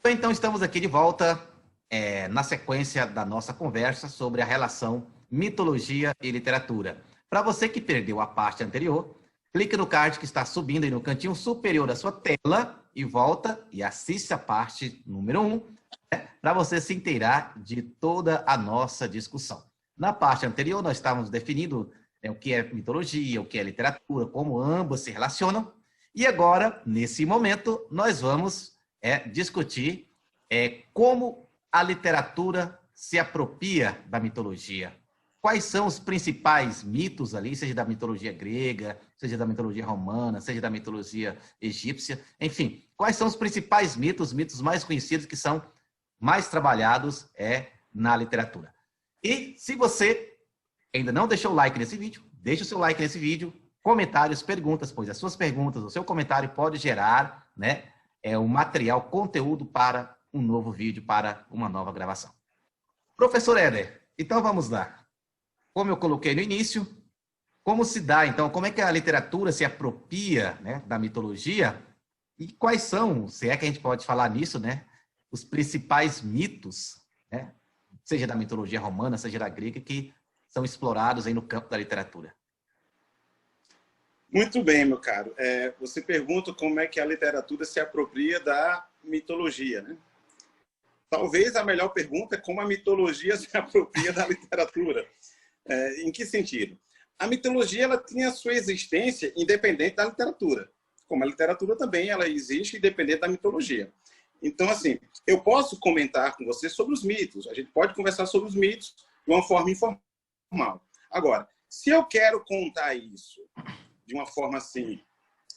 Então, estamos aqui de volta na sequência da nossa conversa sobre a relação mitologia e literatura. Para você que perdeu a parte anterior, clique no card que está subindo aí no cantinho superior da sua tela e volta e assiste a parte número 1, para você se inteirar de toda a nossa discussão. Na parte anterior, nós estávamos definindo o que é mitologia, o que é literatura, como ambas se relacionam. E agora, nesse momento, nós vamos discutir como a literatura se apropria da mitologia. Quais são os principais mitos ali, seja da mitologia grega, seja da mitologia romana, seja da mitologia egípcia, enfim, quais são os principais mitos, mitos mais conhecidos que são mais trabalhados na literatura. E se você ainda não deixou o like nesse vídeo, deixe o seu like nesse vídeo, comentários, perguntas, pois as suas perguntas, o seu comentário pode gerar um material, conteúdo para um novo vídeo, para uma nova gravação. Professor Éder, então vamos lá. Como eu coloquei no início, como se dá, então, como é que a literatura se apropria da mitologia e quais são, se é que a gente pode falar nisso, os principais mitos, seja da mitologia romana, seja da grega, que são explorados aí no campo da literatura? Muito bem, meu caro. Você pergunta como é que a literatura se apropria da mitologia, né? Talvez a melhor pergunta é como a mitologia se apropria da literatura. Em que sentido? A mitologia ela tinha a sua existência independente da literatura. Como a literatura também ela existe independente da mitologia. Então, assim, eu posso comentar com você sobre os mitos. A gente pode conversar sobre os mitos de uma forma informal. Agora, se eu quero contar isso de uma forma assim,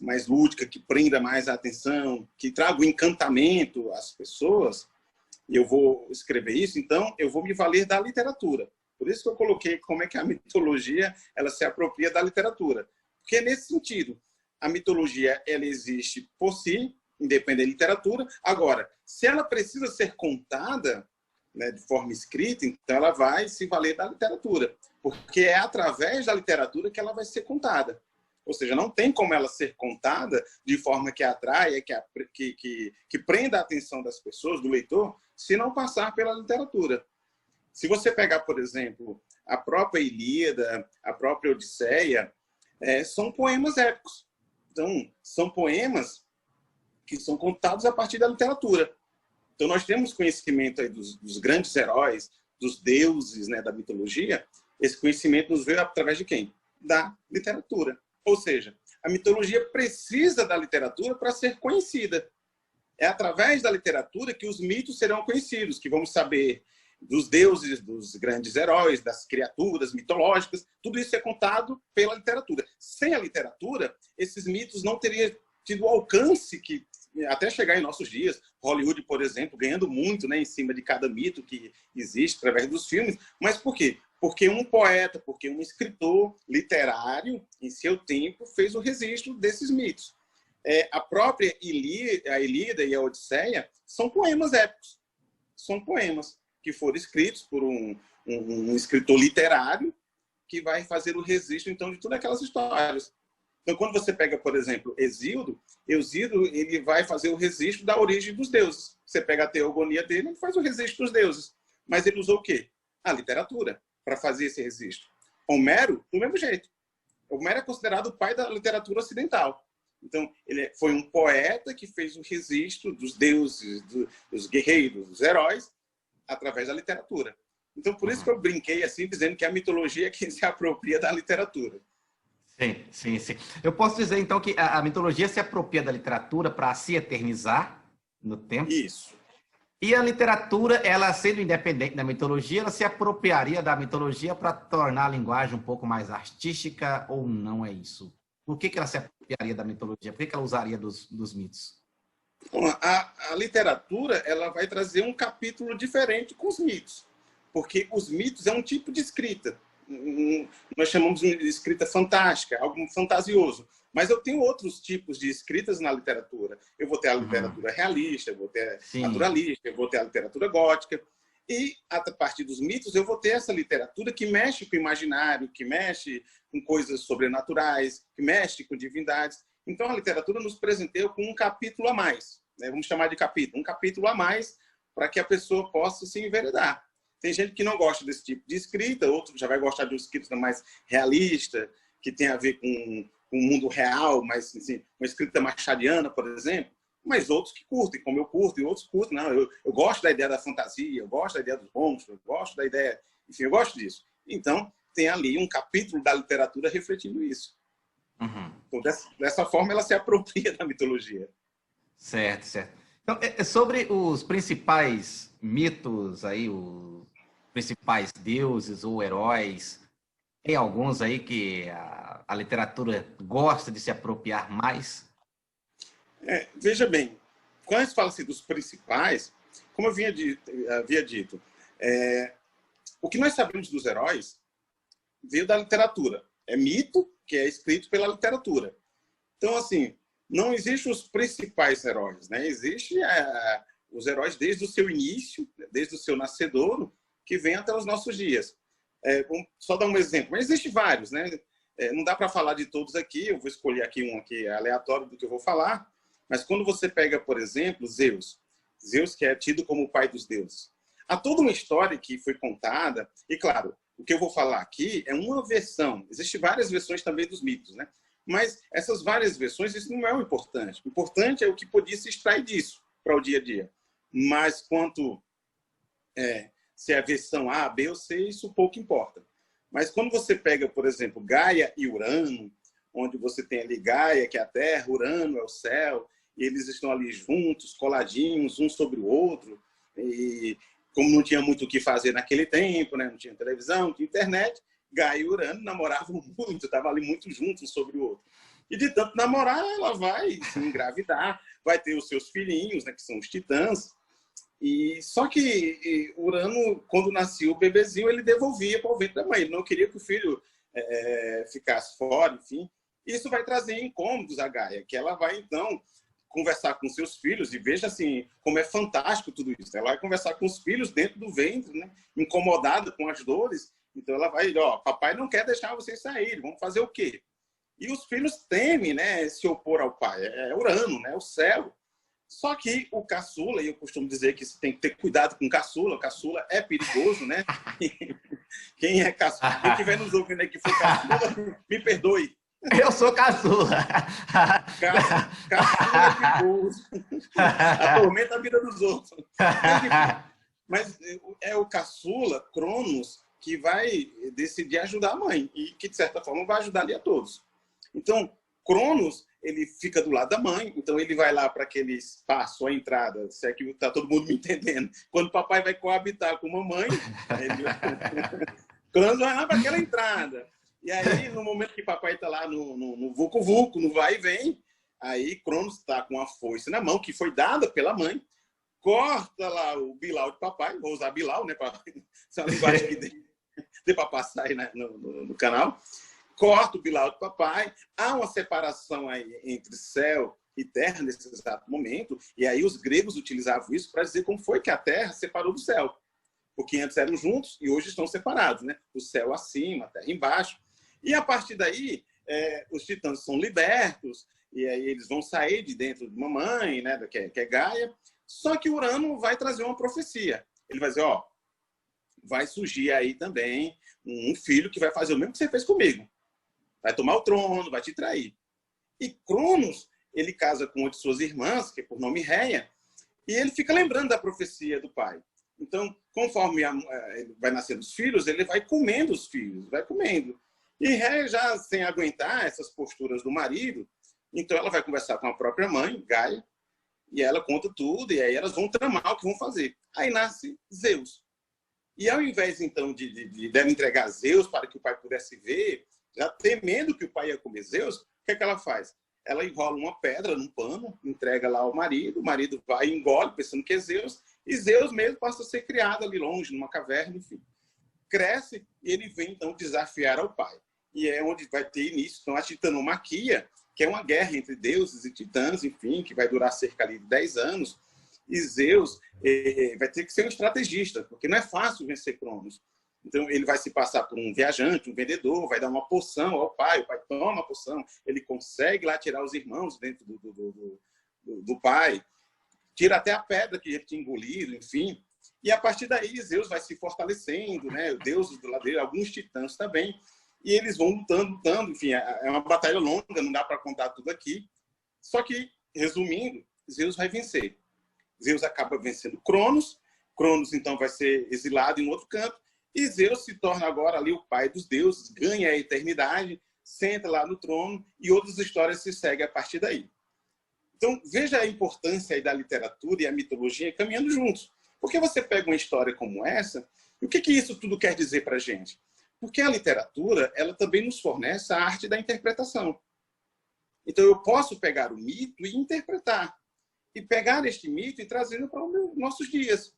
mais lúdica, que prenda mais a atenção, que traga o encantamento às pessoas, e eu vou escrever isso, então eu vou me valer da literatura. Por isso que eu coloquei como é que a mitologia ela se apropria da literatura. Porque nesse sentido, a mitologia ela existe por si, independente da literatura. Agora, se ela precisa ser contada de forma escrita, então ela vai se valer da literatura. Porque é através da literatura que ela vai ser contada. Ou seja, não tem como ela ser contada de forma que atraia, que prenda a atenção das pessoas, do leitor, se não passar pela literatura. Se você pegar, por exemplo, a própria Ilíada, a própria Odisseia, são poemas épicos. Então, são poemas que são contados a partir da literatura. Então, nós temos conhecimento aí dos grandes heróis, dos deuses da mitologia. Esse conhecimento nos veio através de quem? Da literatura. Ou seja, a mitologia precisa da literatura para ser conhecida. É através da literatura que os mitos serão conhecidos, que vamos saber dos deuses, dos grandes heróis, das criaturas mitológicas. Tudo isso é contado pela literatura. Sem a literatura, esses mitos não teriam tido o alcance que até chegar em nossos dias. Hollywood, por exemplo, ganhando muito em cima de cada mito que existe através dos filmes. Mas por quê? Porque um poeta, porque um escritor literário, em seu tempo, fez o registro desses mitos. A própria Ilíada e a Odisseia são poemas épicos. São poemas que foram escritos por um escritor literário que vai fazer o registro, então, de todas aquelas histórias. Então, quando você pega, por exemplo, Hesíodo ele vai fazer o registro da origem dos deuses. Você pega a teogonia dele, ele faz o registro dos deuses. Mas ele usou o quê? A literatura para fazer esse registro. Homero, do mesmo jeito. Homero é considerado o pai da literatura ocidental. Então, ele foi um poeta que fez o registro dos deuses, dos guerreiros, dos heróis, através da literatura. Então, por isso que eu brinquei assim, dizendo que a mitologia é quem se apropria da literatura. Sim. Eu posso dizer, então, que a mitologia se apropria da literatura para se eternizar no tempo? Isso. E a literatura, ela sendo independente da mitologia, ela se apropriaria da mitologia para tornar a linguagem um pouco mais artística ou não é isso? Por que ela se apropriaria da mitologia? Por que ela usaria dos mitos? Bom, a literatura ela vai trazer um capítulo diferente com os mitos. Porque os mitos é um tipo de escrita. Nós chamamos de escrita fantástica, algo fantasioso. Mas eu tenho outros tipos de escritas na literatura. Eu vou ter a literatura realista, eu vou ter a naturalista, eu vou ter a literatura gótica. E, a partir dos mitos, eu vou ter essa literatura que mexe com o imaginário, que mexe com coisas sobrenaturais, que mexe com divindades. Então, a literatura nos presenteia com um capítulo a mais. né? Vamos chamar de capítulo, um capítulo a mais para que a pessoa possa se enveredar. Tem gente que não gosta desse tipo de escrita, outro já vai gostar de uma escrita mais realista, que tem a ver com o mundo real, mas assim, uma escrita machadiana, por exemplo, mas outros que curtem, como eu curto, e outros curtem. Não, eu gosto da ideia da fantasia, eu gosto da ideia dos monstros, eu gosto da ideia... Enfim, eu gosto disso. Então, tem ali um capítulo da literatura refletindo isso. Uhum. Então, dessa forma, ela se apropria da mitologia. Certo, certo. Então, sobre os principais mitos aí, os principais deuses ou heróis, tem alguns aí que a literatura gosta de se apropriar mais? Veja bem, quando a gente fala assim, dos principais, como eu havia dito, o que nós sabemos dos heróis veio da literatura. É mito que é escrito pela literatura. Então, assim, não existem os principais heróis, né? Existem os heróis desde o seu início, desde o seu nascedouro, que vem até os nossos dias. Vamos só dar um exemplo, mas existem vários, né? Não dá para falar de todos aqui, eu vou escolher aqui um aqui aleatório do que eu vou falar, mas quando você pega, por exemplo, Zeus, que é tido como o pai dos deuses, há toda uma história que foi contada, e claro, o que eu vou falar aqui é uma versão, existem várias versões também dos mitos, né? Mas essas várias versões, isso não é o importante. O importante é o que podia se extrair disso para o dia a dia. Mas quanto se é a versão A, B ou C, isso pouco importa. Mas quando você pega, por exemplo, Gaia e Urano, onde você tem ali Gaia, que é a Terra, Urano é o céu, e eles estão ali juntos, coladinhos, um sobre o outro, e como não tinha muito o que fazer naquele tempo, né? Não tinha televisão, não tinha internet, Gaia e Urano namoravam muito, estavam ali muito juntos um sobre o outro. E de tanto namorar, ela vai se engravidar, vai ter os seus filhinhos, né, que são os titãs. E só que Urano, quando nascia o bebezinho, ele devolvia para o ventre da mãe. Ele não queria que o filho ficasse fora, enfim. Isso vai trazer incômodos a Gaia, que ela vai, então, conversar com seus filhos, e veja assim como é fantástico tudo isso. Ela vai conversar com os filhos dentro do ventre, né, incomodada com as dores. Então ela vai, papai não quer deixar vocês saírem, vamos fazer o quê? E os filhos temem, né, se opor ao pai. É Urano, né, o céu. Só que o caçula, e eu costumo dizer que você tem que ter cuidado com o caçula é perigoso, né? Quem é caçula, quem estiver nos ouvindo aí que for caçula, me perdoe. Eu sou caçula. Caçula é perigoso. Atormenta a vida dos outros. Mas é o caçula, Cronos, que vai decidir ajudar a mãe e que, de certa forma, vai ajudar ali a todos. Então, Cronos, ele fica do lado da mãe, então ele vai lá para aquele espaço, a entrada, se é que está todo mundo me entendendo. Quando o papai vai coabitar com a mamãe, Cronos vai lá para aquela entrada. E aí, no momento que papai está lá no vucu-vucu, no vai e vem, aí Cronos está com a foice na mão, que foi dada pela mãe, corta lá o bilau de papai, vou usar bilau, né? Essa linguagem que dê para passar aí, né, no canal. Corta o bilau do papai, há uma separação aí entre céu e terra nesse exato momento, e aí os gregos utilizavam isso para dizer como foi que a terra separou do céu, porque antes eram juntos e hoje estão separados, né? O céu acima, a terra embaixo. E a partir daí, os titãs são libertos, e aí eles vão sair de dentro de uma mãe, né, que é Gaia, só que Urano vai trazer uma profecia. Ele vai dizer, vai surgir aí também um filho que vai fazer o mesmo que você fez comigo. Vai tomar o trono, vai te trair. E Cronos, ele casa com uma de suas irmãs, que é por nome Reia, e ele fica lembrando da profecia do pai. Então, conforme ele vai nascendo os filhos, ele vai comendo os filhos, vai comendo. E Reia, já sem aguentar essas posturas do marido, então ela vai conversar com a própria mãe, Gaia, e ela conta tudo, e aí elas vão tramar o que vão fazer. Aí nasce Zeus. E ao invés, então, de dela entregar Zeus para que o pai pudesse ver, já temendo que o pai ia comer Zeus, o que é que ela faz? Ela enrola uma pedra num pano, entrega lá ao marido, o marido vai e engole, pensando que é Zeus, e Zeus mesmo passa a ser criado ali longe, numa caverna, enfim. Cresce e ele vem, então, desafiar ao pai. E é onde vai ter início, então, a titanomaquia, que é uma guerra entre deuses e titãs, enfim, que vai durar cerca ali de 10 anos, e Zeus vai ter que ser um estrategista, porque não é fácil vencer Cronos. Então, ele vai se passar por um viajante, um vendedor, vai dar uma poção ao pai, o pai toma a poção, ele consegue lá tirar os irmãos dentro do pai. tira até a pedra que ele tinha engolido, enfim. E a partir daí, Zeus vai se fortalecendo, né? Deuses do lado dele, alguns titãs também, e eles vão lutando, enfim, é uma batalha longa, não dá para contar tudo aqui. Só que, resumindo, Zeus vai vencer. Zeus acaba vencendo Cronos, Cronos então vai ser exilado em outro canto, e Zeus se torna agora ali o pai dos deuses, ganha a eternidade, senta lá no trono, e outras histórias se seguem a partir daí. Então, veja a importância aí da literatura e a mitologia caminhando juntos. Porque você pega uma história como essa, e o que isso tudo quer dizer para a gente? Porque a literatura, ela também nos fornece a arte da interpretação. Então, eu posso pegar o mito e interpretar. E pegar este mito e trazê-lo para os nossos dias.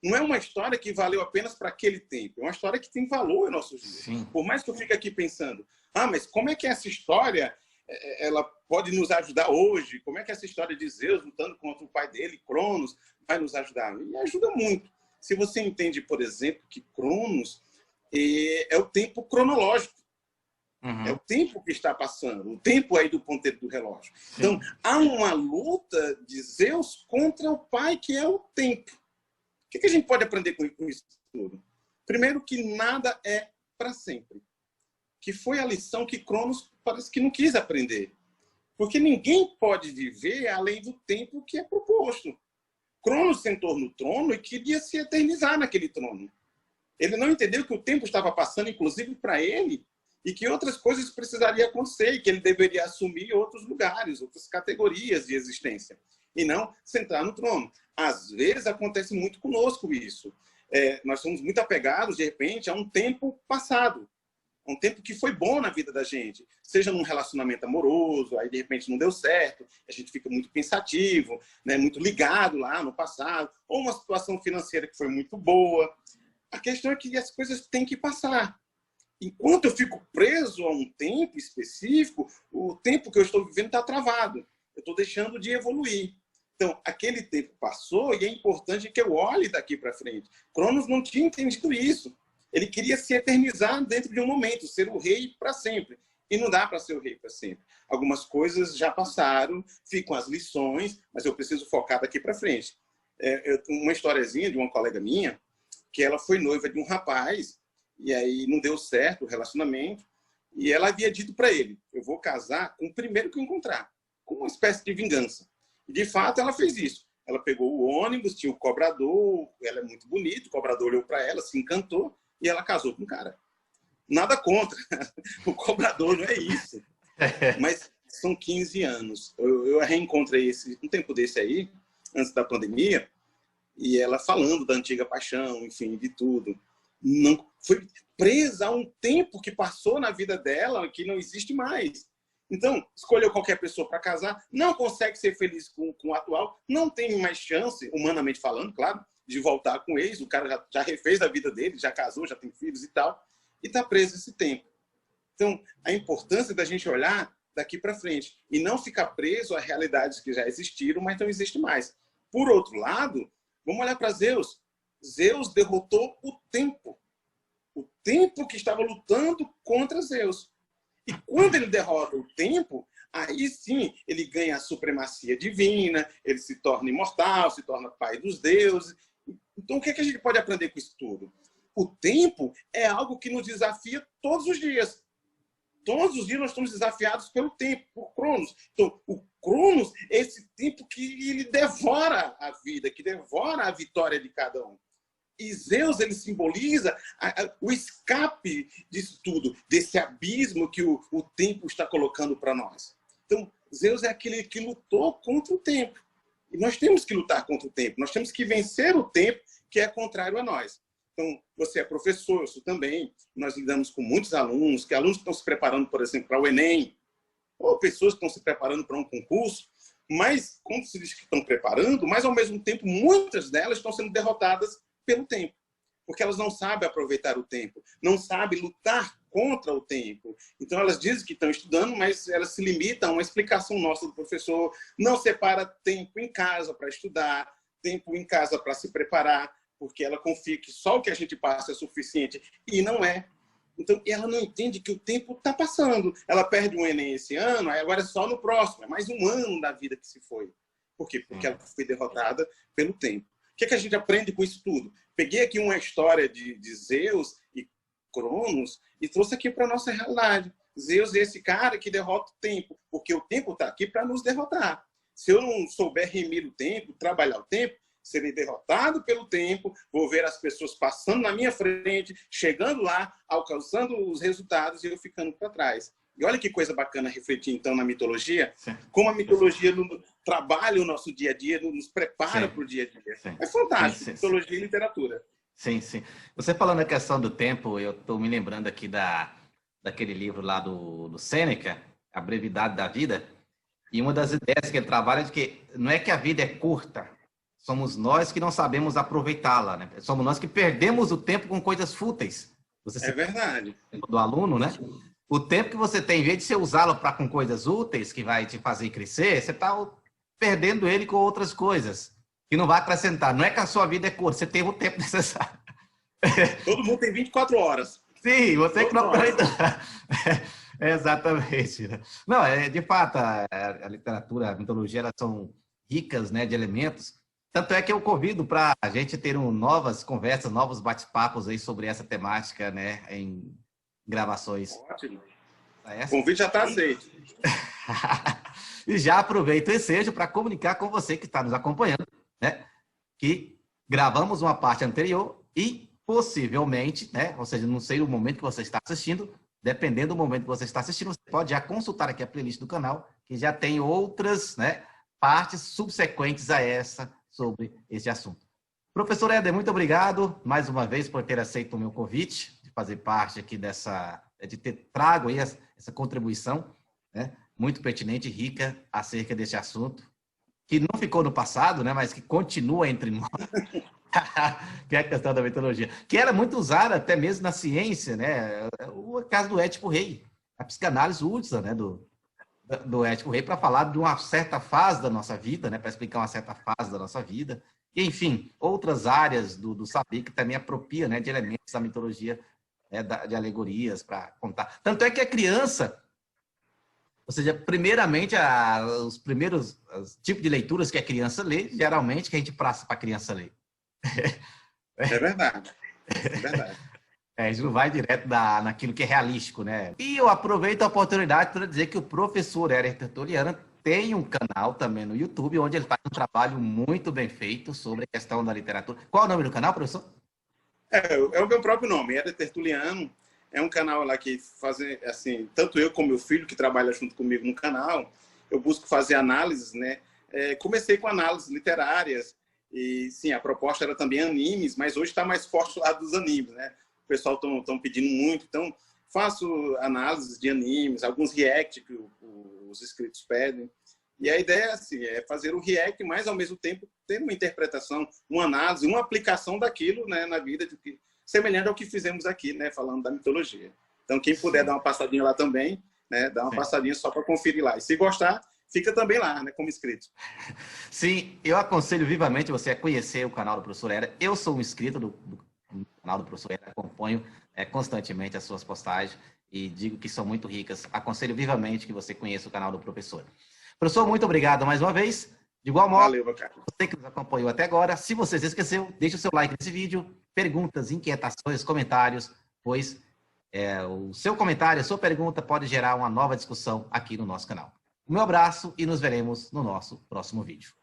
Não é uma história que valeu apenas para aquele tempo. É uma história que tem valor em nossos dias. Sim. Por mais que eu fique aqui pensando, mas como é que essa história ela pode nos ajudar hoje? Como é que essa história de Zeus lutando contra o pai dele, Cronos, vai nos ajudar? E ajuda muito. Se você entende, por exemplo, que Cronos é o tempo cronológico. É o tempo que está passando, o tempo aí do ponteiro do relógio. Sim. Então, há uma luta de Zeus contra o pai, que é o tempo. O que a gente pode aprender com isso tudo? Primeiro, que nada é para sempre. Que foi a lição que Cronos parece que não quis aprender. Porque ninguém pode viver além do tempo que é proposto. Cronos sentou no trono e queria se eternizar naquele trono. Ele não entendeu que o tempo estava passando, inclusive para ele, e que outras coisas precisariam acontecer, e que ele deveria assumir outros lugares, outras categorias de existência, e não sentar no trono. Às vezes acontece muito conosco isso. Nós somos muito apegados, de repente, a um tempo passado, um tempo que foi bom na vida da gente, seja num relacionamento amoroso, aí de repente não deu certo, a gente fica muito pensativo, né, muito ligado lá no passado, ou uma situação financeira que foi muito boa. A questão é que as coisas têm que passar. Enquanto eu fico preso a um tempo específico, o tempo que eu estou vivendo está travado. Eu estou deixando de evoluir. Então, aquele tempo passou e é importante que eu olhe daqui para frente. Cronos não tinha entendido isso. Ele queria se eternizar dentro de um momento, ser o rei para sempre. E não dá para ser o rei para sempre. Algumas coisas já passaram, ficam as lições, mas eu preciso focar daqui para frente. Uma historiazinha de uma colega minha, que ela foi noiva de um rapaz, e aí não deu certo o relacionamento, e ela havia dito para ele, eu vou casar com o primeiro que eu encontrar, com uma espécie de vingança. E de fato ela fez isso. Ela pegou o ônibus, tinha o cobrador, ela é muito bonita, o cobrador olhou para ela, se encantou, e ela casou com o cara. Nada contra, o cobrador não é isso. Mas são 15 anos. Eu reencontrei um tempo desse aí, antes da pandemia, e ela falando da antiga paixão, enfim, de tudo. Não foi presa a um tempo que passou na vida dela que não existe mais. Então, escolheu qualquer pessoa para casar, não consegue ser feliz com o atual, não tem mais chance, humanamente falando, claro, de voltar com o ex, o cara já refez a vida dele, já casou, já tem filhos e tal, e está preso esse tempo. Então, a importância da gente olhar daqui para frente e não ficar preso a realidades que já existiram, mas não existe mais. Por outro lado, vamos olhar para Zeus. Zeus derrotou o tempo que estava lutando contra Zeus. E quando ele derrota o tempo, aí sim ele ganha a supremacia divina, ele se torna imortal, se torna pai dos deuses. Então, o que a gente pode aprender com isso tudo? O tempo é algo que nos desafia todos os dias. Todos os dias nós estamos desafiados pelo tempo, por Cronos. Então, o Cronos é esse tempo que ele devora a vida, que devora a vitória de cada um. E Zeus, ele simboliza o escape disso tudo, desse abismo que o tempo está colocando para nós. Então, Zeus é aquele que lutou contra o tempo. E nós temos que lutar contra o tempo. Nós temos que vencer o tempo que é contrário a nós. Então, você é professor, eu sou também. Nós lidamos com muitos alunos, que estão se preparando, por exemplo, para o Enem, ou pessoas que estão se preparando para um concurso, mas, como se diz que estão preparando, mas, ao mesmo tempo, muitas delas estão sendo derrotadas pelo tempo, porque elas não sabem aproveitar o tempo, não sabem lutar contra o tempo. Então, elas dizem que estão estudando, mas elas se limitam a uma explicação nossa do professor, não separa tempo em casa para estudar, tempo em casa para se preparar, porque ela confia que só o que a gente passa é suficiente, e não é. Então, ela não entende que o tempo está passando. Ela perde um Enem esse ano, aí agora é só no próximo, é mais um ano da vida que se foi. Por quê? Porque ela foi derrotada pelo tempo. O que a gente aprende com isso tudo? Peguei aqui uma história de Zeus e Cronos e trouxe aqui para a nossa realidade. Zeus é esse cara que derrota o tempo, porque o tempo está aqui para nos derrotar. Se eu não souber remir o tempo, trabalhar o tempo, serei derrotado pelo tempo, vou ver as pessoas passando na minha frente, chegando lá, alcançando os resultados e eu ficando para trás. E olha que coisa bacana refletir, então, na mitologia, como a mitologia trabalha o nosso dia a dia, nos prepara para o dia a dia. Sim. É fantástico, mitologia e literatura. Sim, sim. Você falando a questão do tempo, eu estou me lembrando aqui daquele livro lá do Sêneca, A Brevidade da Vida, e uma das ideias que ele trabalha é de que não é que a vida é curta, somos nós que não sabemos aproveitá-la, né? Somos nós que perdemos o tempo com coisas fúteis. É verdade. Do aluno, né? O tempo que você tem, em vez de você usá-lo para com coisas úteis, que vai te fazer crescer, você está perdendo ele com outras coisas, que não vai acrescentar. Não é que a sua vida é curta, você tem o tempo necessário. Todo mundo tem 24 horas. Sim, você que não aproveita. Exatamente. Não, de fato, a literatura, a mitologia, elas são ricas, né, de elementos. Tanto é que eu convido para a gente ter novas conversas, novos bate-papos aí sobre essa temática, né, em gravações. Ótimo. O convite já está aceito. E já aproveito o ensejo para comunicar com você que está nos acompanhando, né, que gravamos uma parte anterior e possivelmente, né, ou seja, não sei o momento que você está assistindo, dependendo do momento que você está assistindo, você pode já consultar aqui a playlist do canal, que já tem outras, né, partes subsequentes a essa sobre esse assunto. Professor Éder, muito obrigado mais uma vez por ter aceito o meu convite, de fazer parte aqui de ter trago aí essa contribuição, né, muito pertinente e rica acerca desse assunto, que não ficou no passado, né, mas que continua entre nós, que é a questão da mitologia, que era muito usada até mesmo na ciência, né, o caso do Édipo Rei, a psicanálise usa, né, do Édipo Rei para falar de uma certa fase da nossa vida, né, para explicar uma certa fase da nossa vida, e, enfim, outras áreas do saber que também apropria, né, de elementos da mitologia, né, de alegorias para contar. Tanto é que a criança, ou seja, primeiramente, os primeiros tipos de leituras que a criança lê, geralmente, que a gente passa para a criança ler. É verdade. É verdade. A gente não vai direto naquilo que é realístico, né? E eu aproveito a oportunidade para dizer que o professor Éder Tertuliano tem um canal também no YouTube, onde ele faz um trabalho muito bem feito sobre a questão da literatura. Qual é o nome do canal, professor? É o meu próprio nome, Éder Tertuliano. É um canal lá que faz, assim, tanto eu como meu filho, que trabalha junto comigo no canal, eu busco fazer análises, né? Comecei com análises literárias, e sim, a proposta era também animes, mas hoje está mais forte o lado dos animes, né? O pessoal estão pedindo muito, então faço análises de animes, alguns react que os inscritos pedem. E a ideia assim, é fazer o react, mas ao mesmo tempo ter uma interpretação, uma análise, uma aplicação daquilo, né, na vida, semelhante ao que fizemos aqui, né, falando da mitologia. Então, quem puder dar uma passadinha lá também, né, dá uma passadinha só para conferir lá. E se gostar, fica também lá, né, como inscrito. Sim, eu aconselho vivamente você a conhecer o canal do professor Éder. Eu sou um inscrito do canal do professor Éder, acompanho constantemente as suas postagens e digo que são muito ricas. Aconselho vivamente que você conheça o canal do professor. Professor, muito obrigado mais uma vez. De igual modo, valeu, cara. Você que nos acompanhou até agora, se você se esqueceu, deixe o seu like nesse vídeo, perguntas, inquietações, comentários, pois o seu comentário, a sua pergunta pode gerar uma nova discussão aqui no nosso canal. O meu abraço e nos veremos no nosso próximo vídeo.